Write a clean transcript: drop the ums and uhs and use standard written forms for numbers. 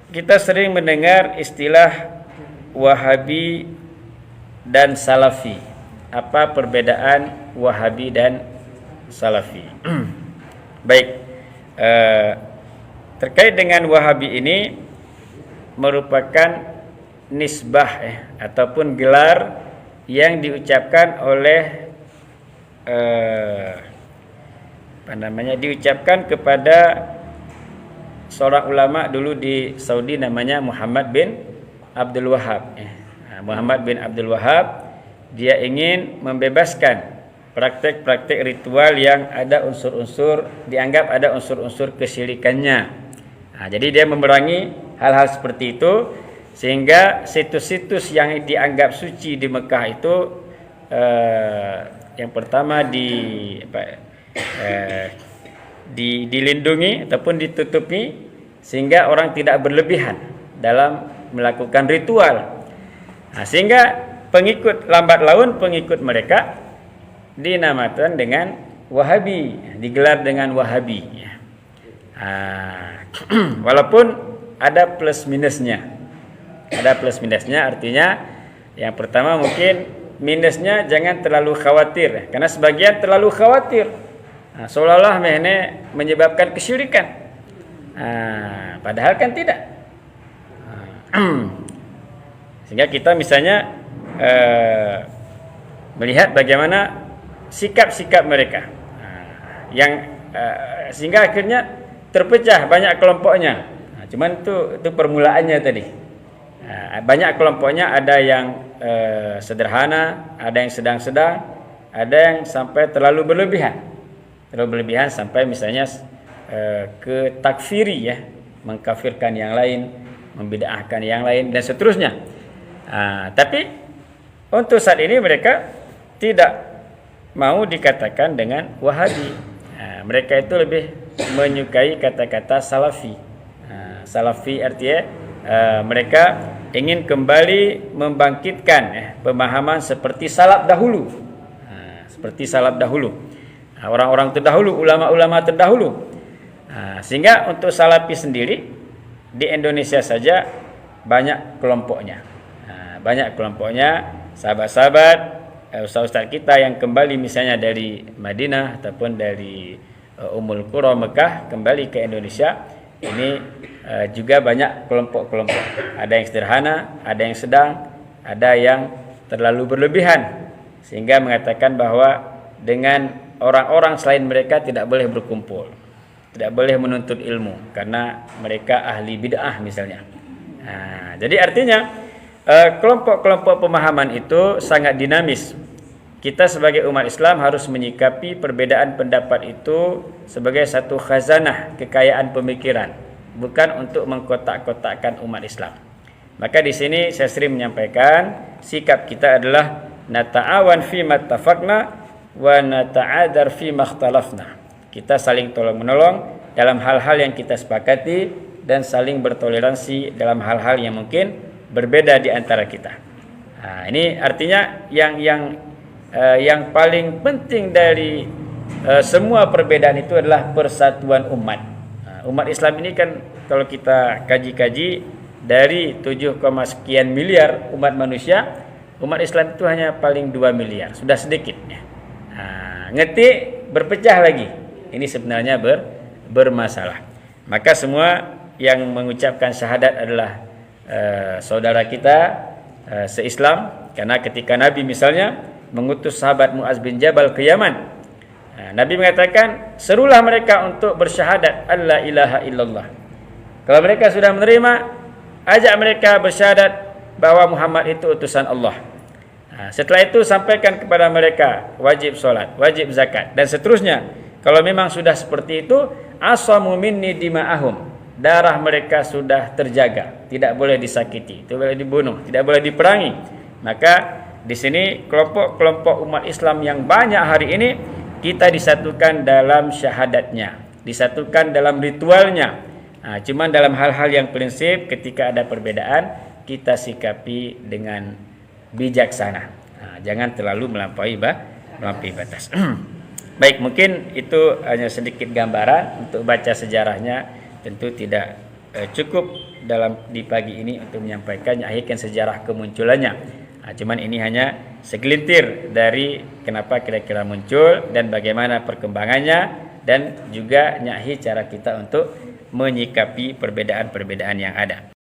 kita sering mendengar istilah Wahabi dan Salafi. Apa perbedaan Wahabi dan Salafi? Baik, terkait dengan Wahabi ini merupakan nisbah ataupun gelar yang diucapkan oleh diucapkan kepada seorang ulama dulu di Saudi namanya Muhammad bin Abdul Wahab. Muhammad bin Abdul Wahab, dia ingin membebaskan praktek-praktek ritual yang ada unsur-unsur, dianggap ada unsur-unsur kesyirikannya. Jadi dia memerangi hal-hal seperti itu, sehingga situs-situs yang dianggap suci di Mekah itu yang pertama dilindungi ataupun ditutupi, sehingga orang tidak berlebihan dalam melakukan ritual. Sehingga lambat laun pengikut mereka dinamakan dengan Wahabi, digelar dengan Wahabi. Walaupun ada plus minusnya. Artinya yang pertama mungkin minusnya jangan terlalu khawatir, karena sebagian terlalu khawatir. Seolah-olah ini menyebabkan kesyirikan. Padahal kan tidak. Sehingga kita misalnya melihat bagaimana sikap-sikap mereka, yang sehingga akhirnya terpecah banyak kelompoknya. Cuman itu permulaannya tadi. Banyak kelompoknya, ada yang sederhana, ada yang sedang-sedang, ada yang sampai terlalu berlebihan sampai misalnya ke takfiri, mengkafirkan yang lain, membid'ahkan yang lain dan seterusnya. Tapi untuk saat ini mereka tidak mau dikatakan dengan Wahabi. Mereka itu lebih menyukai kata-kata Salafi. Salafi artinya mereka ingin kembali membangkitkan pemahaman seperti salaf dahulu. Orang-orang terdahulu, ulama-ulama terdahulu. Sehingga untuk Salafi sendiri di Indonesia saja banyak kelompoknya. Sahabat-sahabat, ustaz-ustaz kita yang kembali misalnya dari Madinah ataupun dari Ummul Qura Mekah kembali ke Indonesia, ini juga banyak kelompok-kelompok. Ada yang sederhana, ada yang sedang, ada yang terlalu berlebihan, sehingga mengatakan bahwa dengan orang-orang selain mereka tidak boleh berkumpul, tidak boleh menuntut ilmu karena mereka ahli bid'ah misalnya. Jadi artinya kelompok-kelompok pemahaman itu sangat dinamis. Kita sebagai umat Islam harus menyikapi perbedaan pendapat itu sebagai satu khazanah kekayaan pemikiran, bukan untuk mengkotak-kotakkan umat Islam. Maka di sini saya sering menyampaikan sikap kita adalah nata'awan fi mattafaqna wa nata'adar fi makhtalafna. Kita saling tolong-menolong dalam hal-hal yang kita sepakati dan saling bertoleransi dalam hal-hal yang mungkin berbeda di antara kita. Ini artinya yang paling penting dari semua perbedaan itu adalah persatuan umat. Umat Islam ini kan kalau kita kaji-kaji dari 7, sekian miliar umat manusia, umat Islam itu hanya paling 2 miliar, sudah sedikit. Ngetik berpecah lagi. Ini sebenarnya bermasalah. Maka semua yang mengucapkan syahadat adalah saudara kita se-Islam, karena ketika Nabi misalnya mengutus sahabat Muaz bin Jabal ke Yaman, Nabi mengatakan serulah mereka untuk bersyahadat alla ilaha illallah. Kalau mereka sudah menerima, ajak mereka bersyahadat bahwa Muhammad itu utusan Allah. Setelah itu sampaikan kepada mereka wajib solat, wajib zakat dan seterusnya. Kalau memang sudah seperti itu, asamu minni dima'ahum, darah mereka sudah terjaga, tidak boleh disakiti, tidak boleh dibunuh, tidak boleh diperangi. Maka di sini kelompok-kelompok umat Islam yang banyak hari ini kita disatukan dalam syahadatnya, disatukan dalam ritualnya. Cuman dalam hal-hal yang prinsip ketika ada perbedaan kita sikapi dengan bijaksana. Jangan terlalu melampaui batas. Baik, mungkin itu hanya sedikit gambaran untuk baca sejarahnya. Tentu tidak cukup di pagi ini untuk menyampaikan nyahikan sejarah kemunculannya. Nah, cuman ini hanya segelintir dari kenapa kira-kira muncul dan bagaimana perkembangannya, dan juga nyahi cara kita untuk menyikapi perbedaan-perbedaan yang ada.